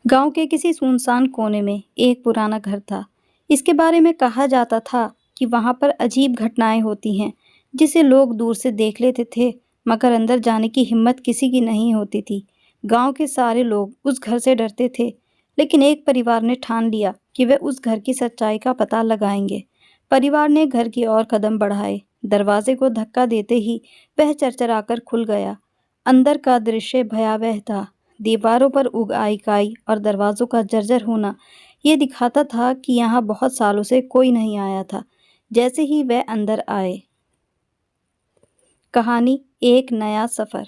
गांव के किसी सुनसान कोने में एक पुराना घर था। इसके बारे में कहा जाता था कि वहां पर अजीब घटनाएं होती हैं, जिसे लोग दूर से देख लेते थे, मगर अंदर जाने की हिम्मत किसी की नहीं होती थी। गांव के सारे लोग उस घर से डरते थे, लेकिन एक परिवार ने ठान लिया कि वे उस घर की सच्चाई का पता लगाएंगे। परिवार ने घर की ओर कदम बढ़ाए। दरवाजे को धक्का देते ही वह चरचराकर खुल गया। अंदर का दृश्य भयावह था। दीवारों पर उग आई काई और दरवाजों का जर्जर होना ये दिखाता था कि यहाँ बहुत सालों से कोई नहीं आया था। जैसे ही वह अंदर आए। कहानी एक नया सफर।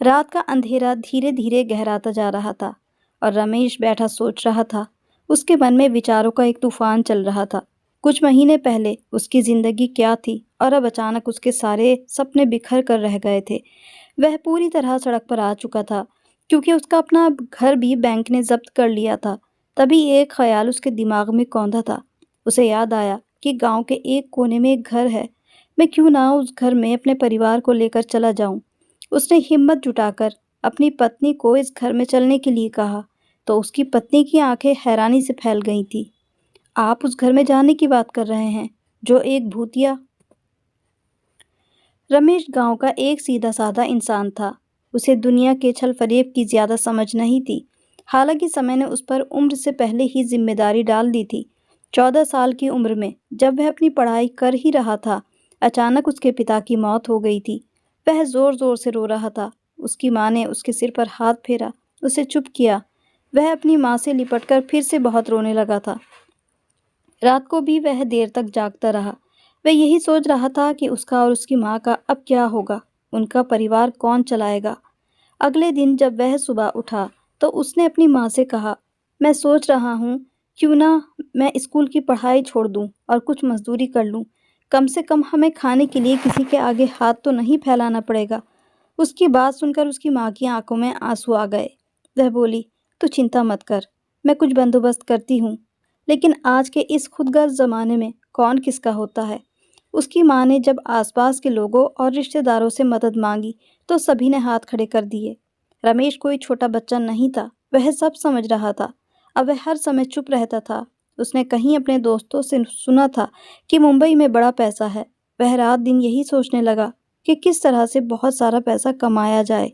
रात का अंधेरा धीरे धीरे गहराता जा रहा था और रमेश बैठा सोच रहा था। उसके मन में विचारों का एक तूफान चल रहा था। कुछ महीने पहले उसकी जिंदगी क्या थी और अब अचानक उसके सारे सपने बिखर कर रह गए थे। वह पूरी तरह सड़क पर आ चुका था, क्योंकि उसका अपना घर भी बैंक ने जब्त कर लिया था। तभी एक ख्याल उसके दिमाग में कौंधा था। उसे याद आया कि गांव के एक कोने में एक घर है। मैं क्यों ना उस घर में अपने परिवार को लेकर चला जाऊं। उसने हिम्मत जुटाकर अपनी पत्नी को इस घर में चलने के लिए कहा, तो उसकी पत्नी की आंखें हैरानी से फैल गई थी। आप उस घर में जाने की बात कर रहे हैं, जो एक भूतिया। रमेश गांव का एक सीधा साधा इंसान था। उसे दुनिया के छल फरेब की ज्यादा समझ नहीं थी। हालांकि समय ने उस पर उम्र से पहले ही जिम्मेदारी डाल दी थी। 14 साल की उम्र में जब वह अपनी पढ़ाई कर ही रहा था, अचानक उसके पिता की मौत हो गई थी। वह जोर जोर से रो रहा था। उसकी माँ ने उसके सिर पर हाथ फेरा, उसे चुप किया। वह अपनी माँ से लिपटकर फिर से बहुत रोने लगा था। रात को भी वह देर तक जागता रहा। वह यही सोच रहा था कि उसका और उसकी माँ का अब क्या होगा, उनका परिवार कौन चलाएगा। अगले दिन जब वह सुबह उठा तो उसने अपनी माँ से कहा, मैं सोच रहा हूँ क्यों ना मैं स्कूल की पढ़ाई छोड़ दूँ और कुछ मजदूरी कर लूँ। कम से कम हमें खाने के लिए किसी के आगे हाथ तो नहीं फैलाना पड़ेगा। उसकी बात सुनकर उसकी माँ की आंखों में आंसू आ गए। वह बोली, तू चिंता मत कर, मैं कुछ बंदोबस्त करती हूँ। लेकिन आज के इस खुदगर्ज ज़माने में कौन किसका होता है। उसकी माँ ने जब आसपास के लोगों और रिश्तेदारों से मदद मांगी तो सभी ने हाथ खड़े कर दिए। रमेश कोई छोटा बच्चा नहीं था, वह सब समझ रहा था। अब वह हर समय चुप रहता था। उसने कहीं अपने दोस्तों से सुना था कि मुंबई में बड़ा पैसा है। वह रात दिन यही सोचने लगा कि किस तरह से बहुत सारा पैसा कमाया जाए।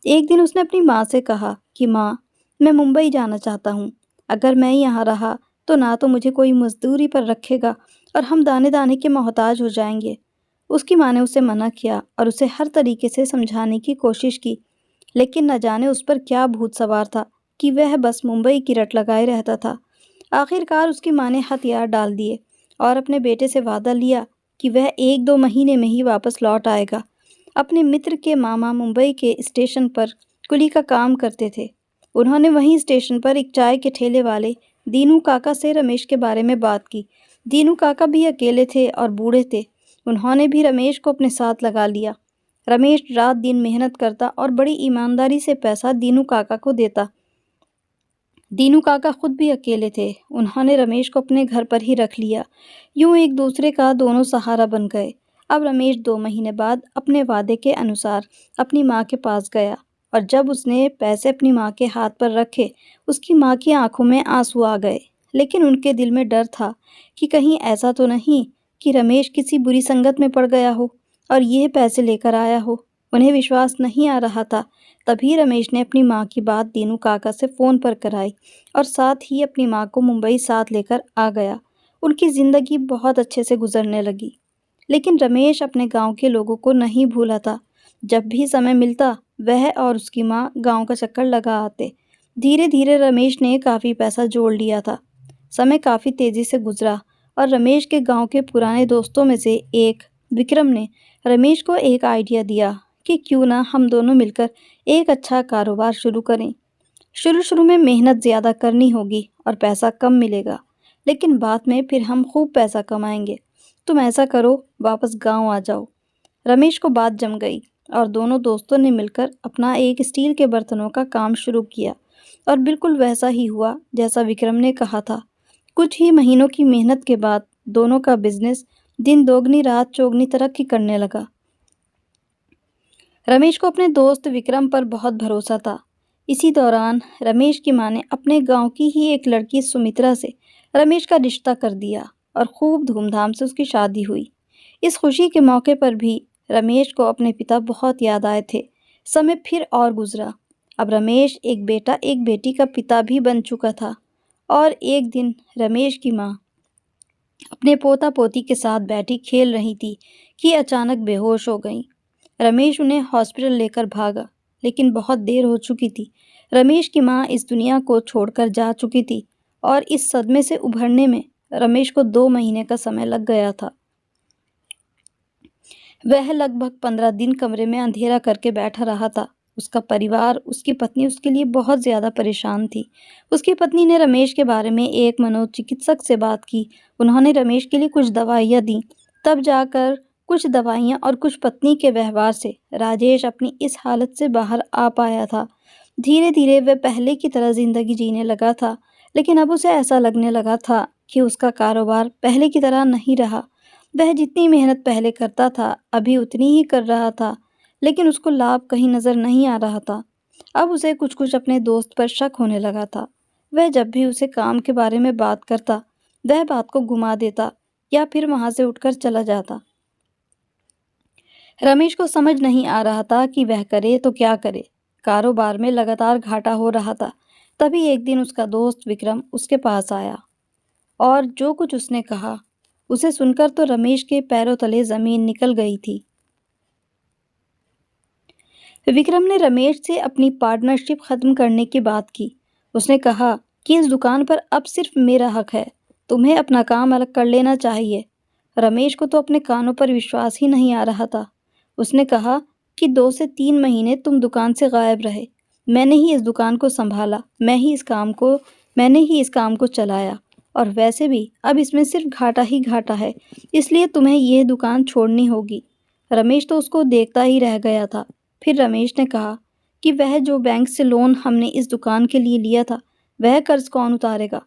एक दिन उसने अपनी माँ से कहा कि माँ, मैं मुंबई जाना चाहता हूँ। अगर मैं यहाँ रहा तो ना तो मुझे कोई मजदूरी पर रखेगा और हम दाने दाने के मोहताज हो जाएंगे। उसकी माँ ने उसे मना किया और उसे हर तरीके से समझाने की कोशिश की, लेकिन न जाने उस पर क्या भूत सवार था कि वह बस मुंबई की रट लगाए रहता था। आखिरकार उसकी माँ ने हथियार डाल दिए और अपने बेटे से वादा लिया कि वह 1-2 महीने में ही वापस लौट आएगा। अपने मित्र के मामा मुंबई के स्टेशन पर कुली का काम करते थे। उन्होंने वहीं स्टेशन पर एक चाय के ठेले वाले दीनू काका से रमेश के बारे में बात की। दीनू काका भी अकेले थे और बूढ़े थे। उन्होंने भी रमेश को अपने साथ लगा लिया। रमेश रात दिन मेहनत करता और बड़ी ईमानदारी से पैसा दीनू काका को देता। दीनू काका खुद भी अकेले थे। उन्होंने रमेश को अपने घर पर ही रख लिया। यूं एक दूसरे का दोनों सहारा बन गए। अब रमेश 2 महीने बाद अपने वादे के अनुसार अपनी माँ के पास गया, और जब उसने पैसे अपनी माँ के हाथ पर रखे, उसकी माँ की आंखों में आंसू आ गए। लेकिन उनके दिल में डर था कि कहीं ऐसा तो नहीं कि रमेश किसी बुरी संगत में पड़ गया हो और ये पैसे लेकर आया हो। उन्हें विश्वास नहीं आ रहा था। तभी रमेश ने अपनी माँ की बात दीनू काका से फ़ोन पर कराई और साथ ही अपनी माँ को मुंबई साथ लेकर आ गया। उनकी ज़िंदगी बहुत अच्छे से गुजरने लगी। लेकिन रमेश अपने गांव के लोगों को नहीं भूला था। जब भी समय मिलता वह और उसकी माँ गांव का चक्कर लगा आते। धीरे धीरे रमेश ने काफ़ी पैसा जोड़ लिया था। समय काफ़ी तेज़ी से गुजरा और रमेश के गांव के पुराने दोस्तों में से एक विक्रम ने रमेश को एक आइडिया दिया कि क्यों ना हम दोनों मिलकर एक अच्छा कारोबार शुरू करें। शुरू शुरू में मेहनत ज़्यादा करनी होगी और पैसा कम मिलेगा, लेकिन बाद में फिर हम खूब पैसा कमाएंगे। तुम ऐसा करो, वापस गांव आ जाओ। रमेश को बात जम गई और दोनों दोस्तों ने मिलकर अपना एक स्टील के बर्तनों का काम शुरू किया, और बिल्कुल वैसा ही हुआ जैसा विक्रम ने कहा था। कुछ ही महीनों की मेहनत के बाद दोनों का बिजनेस दिन दोगुनी रात चौगुनी तरक्की करने लगा। रमेश को अपने दोस्त विक्रम पर बहुत भरोसा था। इसी दौरान रमेश की माँ ने अपने गांव की ही एक लड़की सुमित्रा से रमेश का रिश्ता कर दिया और खूब धूमधाम से उसकी शादी हुई। इस खुशी के मौके पर भी रमेश को अपने पिता बहुत याद आए थे। समय फिर और गुजरा। अब रमेश एक बेटा एक बेटी का पिता भी बन चुका था और एक दिन रमेश की माँ अपने पोता पोती के साथ बैठी खेल रही थी कि अचानक बेहोश हो गई। रमेश उन्हें हॉस्पिटल लेकर भागा, लेकिन बहुत देर हो चुकी थी। रमेश की माँ इस दुनिया को छोड़कर जा चुकी थी और इस सदमे से उभरने में रमेश को 2 महीने का समय लग गया था। वह लगभग 15 दिन कमरे में अंधेरा करके बैठा रहा था। उसका परिवार, उसकी पत्नी उसके लिए बहुत ज़्यादा परेशान थी। उसकी पत्नी ने रमेश के बारे में एक मनोचिकित्सक से बात की। उन्होंने रमेश के लिए कुछ दवाइयाँ दी। तब जाकर कुछ दवाइयाँ और कुछ पत्नी के व्यवहार से राजेश अपनी इस हालत से बाहर आ पाया था। धीरे धीरे वह पहले की तरह ज़िंदगी जीने लगा था, लेकिन अब उसे ऐसा लगने लगा था कि उसका कारोबार पहले की तरह नहीं रहा। वह जितनी मेहनत पहले करता था, अभी उतनी ही कर रहा था, लेकिन उसको लाभ कहीं नज़र नहीं आ रहा था। अब उसे कुछ-कुछ अपने दोस्त पर शक होने लगा था। वह जब भी उसे काम के बारे में बात करता, वह बात को घुमा देता या फिर वहाँ से उठकर चला जाता। रमेश को समझ नहीं आ रहा था कि वह करे तो क्या करे। कारोबार में लगातार घाटा हो रहा था। तभी एक दिन उसका दोस्त विक्रम उसके पास आया और जो कुछ उसने कहा, उसे सुनकर तो रमेश के पैरों तले ज़मीन निकल गई थी। विक्रम ने रमेश से अपनी पार्टनरशिप खत्म करने की बात की। उसने कहा कि इस दुकान पर अब सिर्फ मेरा हक है, तुम्हें अपना काम अलग कर लेना चाहिए। रमेश को तो अपने कानों पर विश्वास ही नहीं आ रहा था। उसने कहा कि 2 से 3 महीने तुम दुकान से गायब रहे। मैंने ही इस दुकान को संभाला, मैंने ही इस काम को चलाया और वैसे भी अब इसमें सिर्फ घाटा ही घाटा है, इसलिए तुम्हें यह दुकान छोड़नी होगी। रमेश तो उसको देखता ही रह गया था। फिर रमेश ने कहा कि वह जो बैंक से लोन हमने इस दुकान के लिए लिया था, वह कर्ज कौन उतारेगा?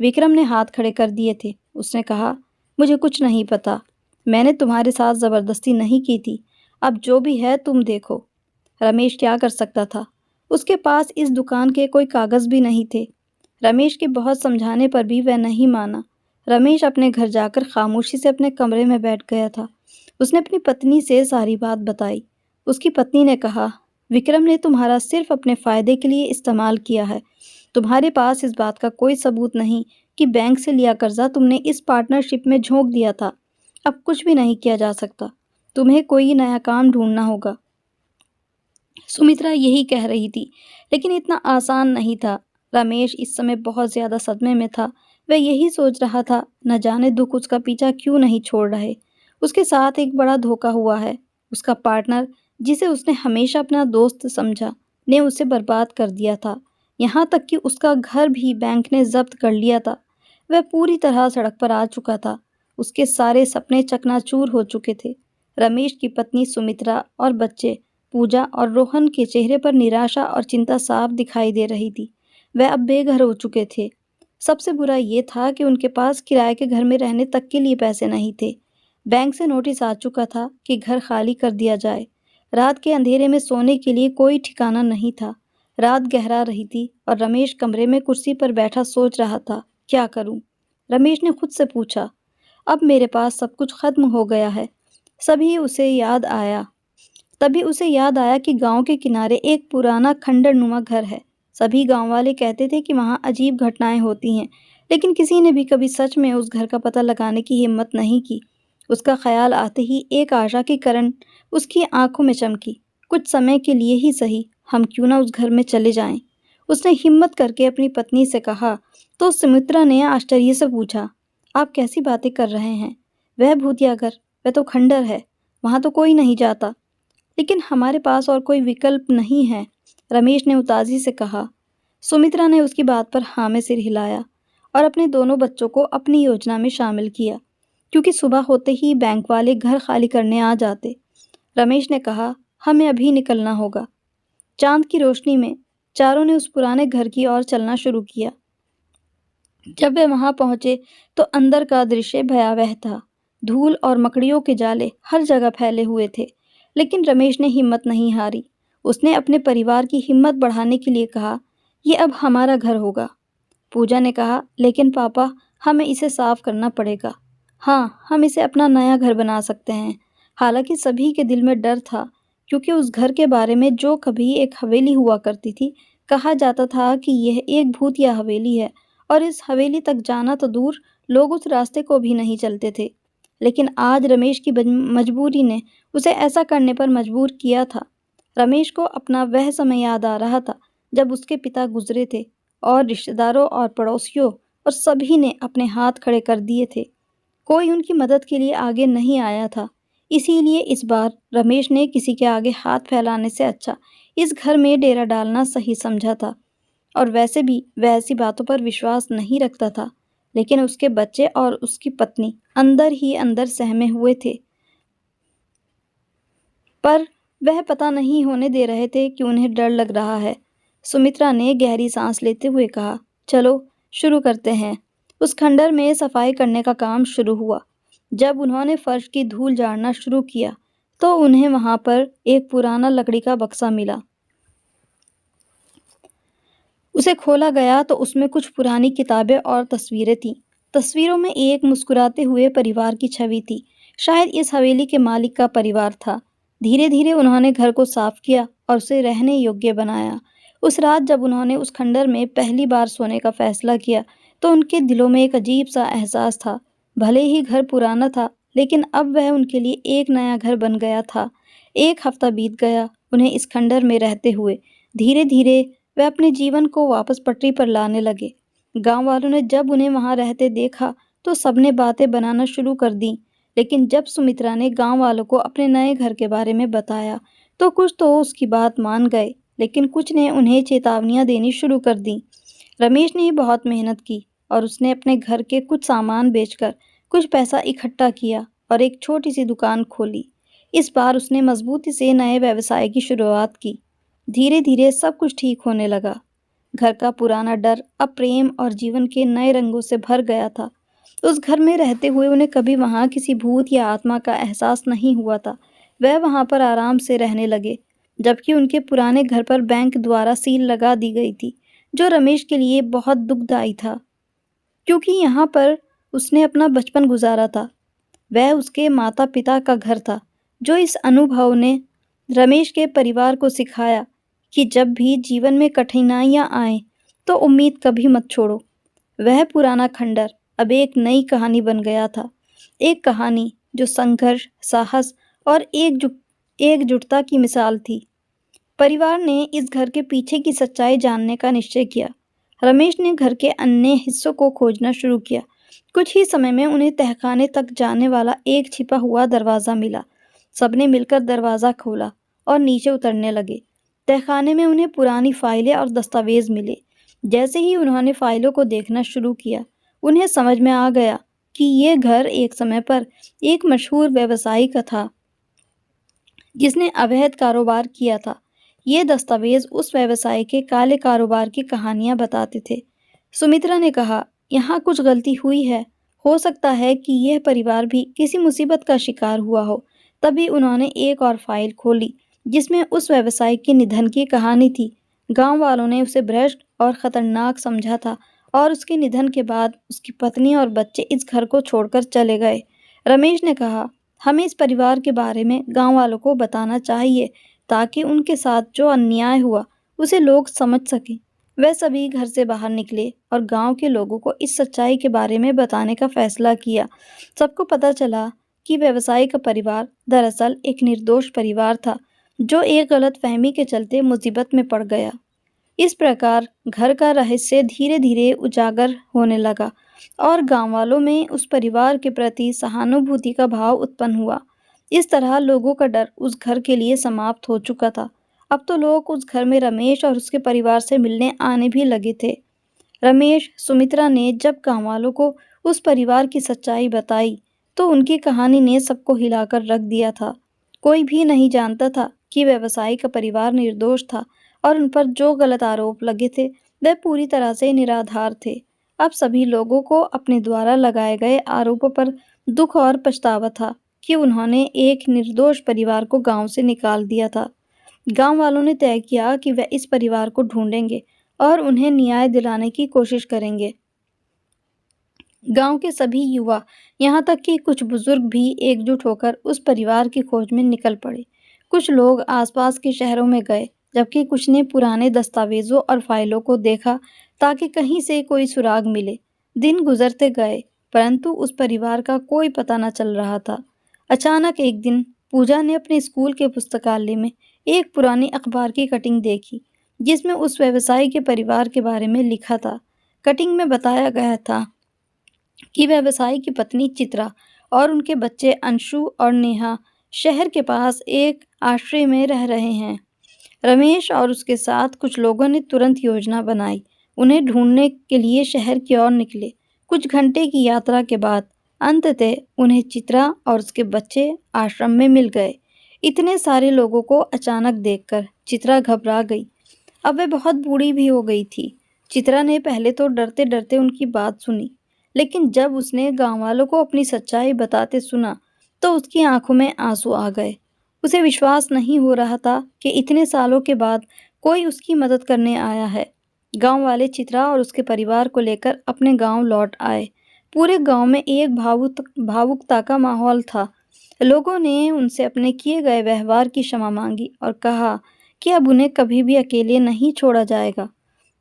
विक्रम ने हाथ खड़े कर दिए थे। उसने कहा, मुझे कुछ नहीं पता। मैंने तुम्हारे साथ ज़बरदस्ती नहीं की थी। अब जो भी है तुम देखो। रमेश क्या कर सकता था? उसके पास इस दुकान के कोई कागज़ भी नहीं थे। रमेश के बहुत समझाने पर भी वह नहीं माना। रमेश अपने घर जाकर खामोशी से अपने कमरे में बैठ गया था। उसने अपनी पत्नी से सारी बात बताई। उसकी पत्नी ने कहा, विक्रम ने तुम्हारा सिर्फ अपने फ़ायदे के लिए इस्तेमाल किया है। तुम्हारे पास इस बात का कोई सबूत नहीं कि बैंक से लिया कर्जा तुमने इस पार्टनरशिप में झोंक दिया था। अब कुछ भी नहीं किया जा सकता। तुम्हें कोई नया काम ढूंढना होगा। सुमित्रा यही कह रही थी, लेकिन इतना आसान नहीं था। रमेश इस समय बहुत ज़्यादा सदमे में था। वह यही सोच रहा था, न जाने दुख उसका पीछा क्यों नहीं छोड़ रहे। उसके साथ एक बड़ा धोखा हुआ है। उसका पार्टनर, जिसे उसने हमेशा अपना दोस्त समझा, ने उसे बर्बाद कर दिया था। यहाँ तक कि उसका घर भी बैंक ने जब्त कर लिया था। वह पूरी तरह सड़क पर आ चुका था। उसके सारे सपने चकनाचूर हो चुके थे। रमेश की पत्नी सुमित्रा और बच्चे पूजा और रोहन के चेहरे पर निराशा और चिंता साफ दिखाई दे रही थी। वह अब बेघर हो चुके थे। सबसे बुरा ये था कि उनके पास किराए के घर में रहने तक के लिए पैसे नहीं थे। बैंक से नोटिस आ चुका था कि घर खाली कर दिया जाए। रात के अंधेरे में सोने के लिए कोई ठिकाना नहीं था। रात गहरा रही थी और रमेश कमरे में कुर्सी पर बैठा सोच रहा था, क्या करूं? रमेश ने खुद से पूछा। अब मेरे पास सब कुछ खत्म हो गया है। सभी उसे याद आया तभी उसे याद आया कि गांव के किनारे एक पुराना खंडरनुमा घर है। सभी गांव वाले कहते थे कि वहां अजीब घटनाएं होती हैं, लेकिन किसी ने भी कभी सच में उस घर का पता लगाने की हिम्मत नहीं की। उसका ख्याल आते ही एक आशा की किरण उसकी आंखों में चमकी। कुछ समय के लिए ही सही, हम क्यों ना उस घर में चले जाएं? उसने हिम्मत करके अपनी पत्नी से कहा। तो सुमित्रा ने आश्चर्य से पूछा, आप कैसी बातें कर रहे हैं? वह भूतिया घर, वह तो खंडर है, वहां तो कोई नहीं जाता। लेकिन हमारे पास और कोई विकल्प नहीं है, रमेश ने उदासी से कहा। सुमित्रा ने उसकी बात पर हाँ में सिर हिलाया और अपने दोनों बच्चों को अपनी योजना में शामिल किया, क्योंकि सुबह होते ही बैंक वाले घर खाली करने आ जाते। रमेश ने कहा, हमें अभी निकलना होगा। चांद की रोशनी में चारों ने उस पुराने घर की ओर चलना शुरू किया। जब वे वहां पहुंचे तो अंदर का दृश्य भयावह था। धूल और मकड़ियों के जाले हर जगह फैले हुए थे, लेकिन रमेश ने हिम्मत नहीं हारी। उसने अपने परिवार की हिम्मत बढ़ाने के लिए कहा, "ये अब हमारा घर होगा।" पूजा ने कहा, "लेकिन पापा, हमें इसे साफ करना पड़ेगा।" "हाँ, हम इसे अपना नया घर बना सकते हैं।" हालांकि सभी के दिल में डर था, क्योंकि उस घर के बारे में जो कभी एक हवेली हुआ करती थी, कहा जाता था कि यह एक भूत या हवेली है और इस हवेली तक जाना तो दूर, लोग उस रास्ते को भी नहीं चलते थे। लेकिन आज रमेश की मजबूरी ने उसे ऐसा करने पर मजबूर किया था। रमेश को अपना वह समय याद आ रहा था जब उसके पिता गुजरे थे और रिश्तेदारों और पड़ोसियों और सभी ने अपने हाथ खड़े कर दिए थे। कोई उनकी मदद के लिए आगे नहीं आया था। इसीलिए इस बार रमेश ने किसी के आगे हाथ फैलाने से अच्छा इस घर में डेरा डालना सही समझा था। और वैसे भी वह ऐसी बातों पर विश्वास नहीं रखता था, लेकिन उसके बच्चे और उसकी पत्नी अंदर ही अंदर सहमे हुए थे। पर वह पता नहीं होने दे रहे थे कि उन्हें डर लग रहा है। सुमित्रा ने गहरी सांस लेते हुए कहा, "चलो, शुरू करते हैं।" उस खंडर में सफाई करने का काम शुरू हुआ। जब उन्होंने फर्श की धूल झाड़ना शुरू किया, तो उन्हें वहां पर एक पुराना लकड़ी का बक्सा मिला। उसे खोला गया तो उसमें कुछ पुरानी किताबें और तस्वीरें थीं। तस्वीरों में एक मुस्कुराते हुए परिवार की छवि थी। शायद इस हवेली के मालिक का परिवार था। धीरे-धीरे उन्होंने घर को साफ किया और उसे रहने योग्य बनाया। उस रात जब उन्होंने उस खंडर में पहली बार सोने का फैसला किया, तो उनके दिलों में एक अजीब-सा एहसास था। भले ही घर पुराना था, लेकिन अब वह उनके लिए एक नया घर बन गया था। 1 हफ्ता बीत गया उन्हें इस खंडर में रहते हुए। धीरे-धीरे वे अपने जीवन को वापस पटरी पर लाने लगे। गांव वालों ने जब उन्हें वहां रहते देखा, तो सबने बातें बनाना शुरू कर दी। लेकिन जब सुमित्रा ने गांव वालों को अपने नए घर के बारे में बताया, तो कुछ तो उसकी बात मान गए, लेकिन कुछ ने उन्हें चेतावनियां देनी शुरू कर दी। रमेश ने बहुत मेहनत की और उसने अपने घर के कुछ सामान बेचकर कुछ पैसा इकट्ठा किया और एक छोटी सी दुकान खोली। इस बार उसने मजबूती से नए व्यवसाय की शुरुआत की। धीरे-धीरे सब कुछ ठीक होने लगा। घर का पुराना डर अब प्रेम और जीवन के नए रंगों से भर गया था। उस घर में रहते हुए उन्हें कभी वहां किसी भूत या आत्मा का एहसास नहीं हुआ था। वह वहां पर आराम से रहने लगे, जबकि उनके पुराने घर पर बैंक द्वारा सील लगा दी गई थी, जो रमेश के लिए बहुत दुखदायी था, क्योंकि यहाँ पर उसने अपना बचपन गुजारा था। वह उसके माता-पिता का घर था, जो इस अनुभव ने रमेश के परिवार को सिखाया कि जब भी जीवन में कठिनाइयाँ आएं, तो उम्मीद कभी मत छोड़ो। वह पुराना खंडर अब एक नई कहानी बन गया था। एक कहानी जो संघर्ष, साहस और एकजुटता की मिसाल थी। परिवार ने इस घर के पीछे की सच्चाई जानने का निश्चय किया। रमेश ने घर के अन्य हिस्सों को खोजना शुरू किया। कुछ ही समय में उन्हें तहखाने तक जाने वाला एक छिपा हुआ दरवाज़ा मिला। सबने मिलकर दरवाज़ा खोला और नीचे उतरने लगे। तहखाने में उन्हें पुरानी फाइलें और दस्तावेज मिले। जैसे ही उन्होंने फाइलों को देखना शुरू किया, उन्हें समझ में आ गया कि ये घर एक समय पर एक मशहूर व्यवसायी का था, जिसने अवैध कारोबार किया था। ये दस्तावेज उस व्यवसाय के काले कारोबार की कहानियां बताते थे। सुमित्रा ने कहा, "यहाँ कुछ गलती हुई है। हो सकता है कि यह परिवार भी किसी मुसीबत का शिकार हुआ हो।" तभी उन्होंने एक और फाइल खोली, जिसमें उस व्यवसायी के निधन की कहानी थी। गांव वालों ने उसे भ्रष्ट और खतरनाक समझा था और उसके निधन के बाद उसकी पत्नी और बच्चे इस घर को छोड़कर चले गए। रमेश ने कहा, "हमें इस परिवार के बारे में गांव वालों को बताना चाहिए, ताकि उनके साथ जो अन्याय हुआ उसे लोग समझ सकें।" वह सभी घर से बाहर निकले और गांव के लोगों को इस सच्चाई के बारे में बताने का फैसला किया। सबको पता चला कि व्यवसायी का परिवार दरअसल एक निर्दोष परिवार था, जो एक गलतफहमी के चलते मुसीबत में पड़ गया। इस प्रकार घर का रहस्य धीरे-धीरे उजागर होने लगा और गांव वालों में उस परिवार के प्रति सहानुभूति का भाव उत्पन्न हुआ। इस तरह लोगों का डर उस घर के लिए समाप्त हो चुका था। अब तो लोग उस घर में रमेश और उसके परिवार से मिलने आने भी लगे थे। रमेश, सुमित्रा ने जब गाँव वालों को उस परिवार की सच्चाई बताई, तो उनकी कहानी ने सबको हिलाकर रख दिया था। कोई भी नहीं जानता था कि व्यवसायी का परिवार निर्दोष था और उन पर जो गलत आरोप लगे थे, वे पूरी तरह से निराधार थे। अब सभी लोगों को अपने द्वारा लगाए गए आरोपों पर दुख और पछतावा था कि उन्होंने एक निर्दोष परिवार को गाँव से निकाल दिया था। गांव वालों ने तय किया कि वह इस परिवार को ढूंढेंगे और उन्हें न्याय दिलाने की कोशिश करेंगे। गांव के सभी युवा, यहाँ तक कि कुछ बुजुर्ग भी एकजुट होकर उस परिवार की खोज में निकल पड़े। कुछ लोग आसपास के शहरों में गए, जबकि कुछ ने पुराने दस्तावेजों और फाइलों को देखा ताकि कहीं से कोई सुराग मिले। दिन गुजरते गए, परंतु उस परिवार का कोई पता न चल रहा था। अचानक एक दिन पूजा ने अपने स्कूल के पुस्तकालय में एक पुरानी अखबार की कटिंग देखी, जिसमें उस व्यवसायी के परिवार के बारे में लिखा था। कटिंग में बताया गया था कि व्यवसायी की पत्नी चित्रा और उनके बच्चे अंशु और नेहा शहर के पास एक आश्रय में रह रहे हैं। रमेश और उसके साथ कुछ लोगों ने तुरंत योजना बनाई, उन्हें ढूंढने के लिए शहर की ओर निकले। कुछ घंटे की यात्रा के बाद अंततः उन्हें चित्रा और उसके बच्चे आश्रम में मिल गए। इतने सारे लोगों को अचानक देखकर चित्रा घबरा गई। अब वह बहुत बूढ़ी भी हो गई थी। चित्रा ने पहले तो डरते डरते उनकी बात सुनी, लेकिन जब उसने गांव वालों को अपनी सच्चाई बताते सुना तो उसकी आंखों में आंसू आ गए। उसे विश्वास नहीं हो रहा था कि इतने सालों के बाद कोई उसकी मदद करने आया है। गांव वाले चित्रा और उसके परिवार को लेकर अपने गांव लौट आए। पूरे गांव में एक भावुकता का माहौल था। लोगों ने उनसे अपने किए गए व्यवहार की क्षमा मांगी और कहा कि अब उन्हें कभी भी अकेले नहीं छोड़ा जाएगा।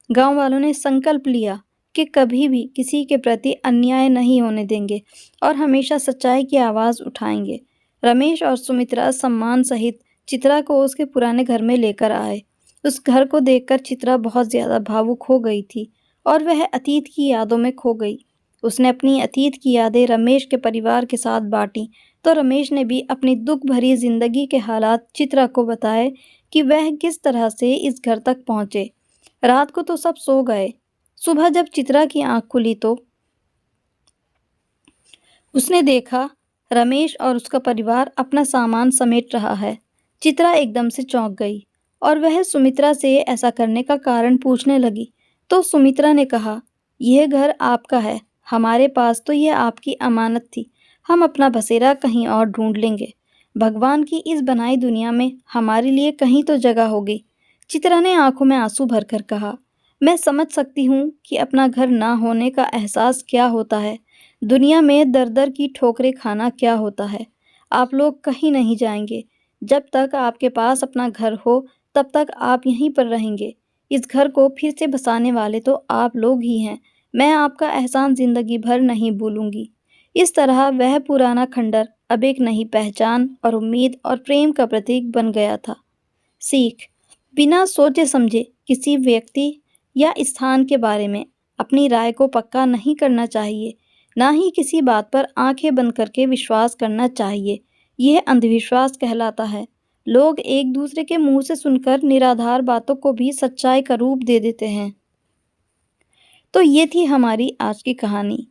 गांव वालों ने संकल्प लिया कि कभी भी किसी के प्रति अन्याय नहीं होने देंगे और हमेशा सच्चाई की आवाज़ उठाएंगे। रमेश और सुमित्रा सम्मान सहित चित्रा को उसके पुराने घर में लेकर आए। उस घर को देखकर चित्रा बहुत ज़्यादा भावुक हो गई थी और वह अतीत की यादों में खो गई। उसने अपनी अतीत की यादें रमेश के परिवार के साथ बांटी, तो रमेश ने भी अपनी दुख भरी जिंदगी के हालात चित्रा को बताए कि वह किस तरह से इस घर तक पहुंचे। रात को तो सब सो गए। सुबह जब चित्रा की आंख खुली तो उसने देखा रमेश और उसका परिवार अपना सामान समेट रहा है। चित्रा एकदम से चौंक गई और वह सुमित्रा से ऐसा करने का कारण पूछने लगी। तो सुमित्रा ने कहा, यह घर आपका है, हमारे पास तो यह आपकी अमानत थी। हम अपना बसेरा कहीं और ढूंढ लेंगे। भगवान की इस बनाई दुनिया में हमारे लिए कहीं तो जगह होगी। चित्रा ने आंखों में आंसू भरकर कहा, मैं समझ सकती हूँ कि अपना घर ना होने का एहसास क्या होता है। दुनिया में दर दर की ठोकरें खाना क्या होता है। आप लोग कहीं नहीं जाएंगे। जब तक आपके पास अपना घर हो तब तक आप यहीं पर रहेंगे। इस घर को फिर से बसाने वाले तो आप लोग ही हैं। मैं आपका एहसान जिंदगी भर नहीं भूलूंगी। इस तरह वह पुराना खंडर अब एक नई पहचान और उम्मीद और प्रेम का प्रतीक बन गया था। सीख, बिना सोचे समझे किसी व्यक्ति या स्थान के बारे में अपनी राय को पक्का नहीं करना चाहिए। ना ही किसी बात पर आंखें बंद करके विश्वास करना चाहिए। यह अंधविश्वास कहलाता है। लोग एक दूसरे के मुंह से सुनकर निराधार बातों को भी सच्चाई का रूप दे देते हैं। तो ये थी हमारी आज की कहानी।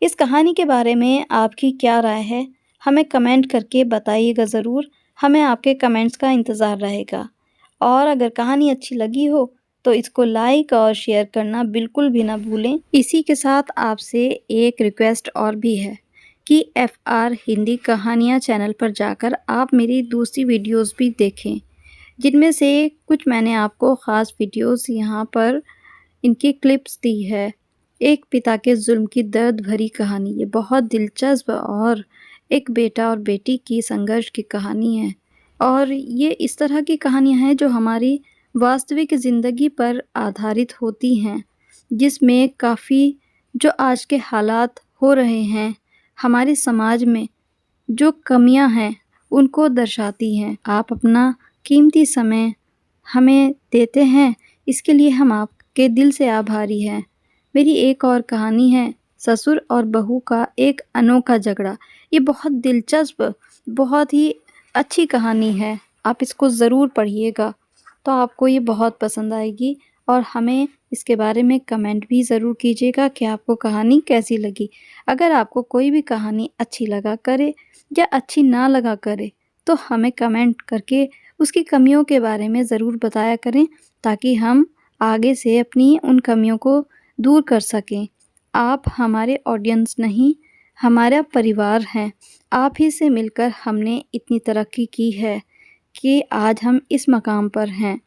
इस कहानी के बारे में आपकी क्या राय है, हमें कमेंट करके बताइएगा ज़रूर। हमें आपके कमेंट्स का इंतज़ार रहेगा। और अगर कहानी अच्छी लगी हो तो इसको लाइक और शेयर करना बिल्कुल भी ना भूलें। इसी के साथ आपसे एक रिक्वेस्ट और भी है कि FR हिंदी कहानियाँ चैनल पर जाकर आप मेरी दूसरी वीडियोस भी देखें, जिनमें से कुछ मैंने आपको ख़ास वीडियोस यहाँ पर इनकी क्लिप्स दी है। एक पिता के जुल्म की दर्द भरी कहानी, ये बहुत दिलचस्प और एक बेटा और बेटी की संघर्ष की कहानी है। और ये इस तरह की कहानियाँ हैं जो हमारी वास्तविक ज़िंदगी पर आधारित होती हैं, जिसमें काफ़ी जो आज के हालात हो रहे हैं हमारे समाज में, जो कमियां हैं उनको दर्शाती हैं। आप अपना कीमती समय हमें देते हैं, इसके लिए हम आपके दिल से आभारी हैं। मेरी एक और कहानी है, ससुर और बहू का एक अनोखा झगड़ा। ये बहुत दिलचस्प, बहुत ही अच्छी कहानी है। आप इसको ज़रूर पढ़िएगा, तो आपको ये बहुत पसंद आएगी। और हमें इसके बारे में कमेंट भी ज़रूर कीजिएगा कि आपको कहानी कैसी लगी। अगर आपको कोई भी कहानी अच्छी लगा करे या अच्छी ना लगा करे तो हमें कमेंट करके उसकी कमियों के बारे में ज़रूर बताया करें, ताकि हम आगे से अपनी उन कमियों को दूर कर सकें। आप हमारे ऑडियंस नहीं, हमारा परिवार हैं। आप ही से मिलकर हमने इतनी तरक्की की है। कि आज हम इस मकाम पर हैं।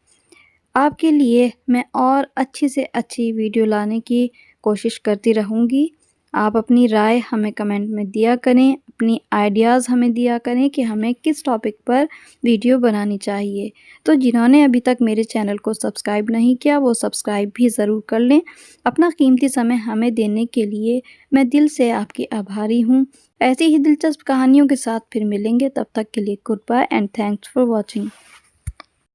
आपके लिए मैं और अच्छी से अच्छी वीडियो लाने की कोशिश करती रहूँगी। आप अपनी राय हमें कमेंट में दिया करें, अपनी आइडियाज़ हमें दिया करें कि हमें किस टॉपिक पर वीडियो बनानी चाहिए। तो जिन्होंने अभी तक मेरे चैनल को सब्सक्राइब नहीं किया, वो सब्सक्राइब भी ज़रूर कर लें। अपना कीमती समय हमें देने के लिए मैं दिल से आपकी आभारी हूँ। ऐसी ही दिलचस्प कहानियों के साथ फिर मिलेंगे, तब तक के लिए goodbye and thanks for watching.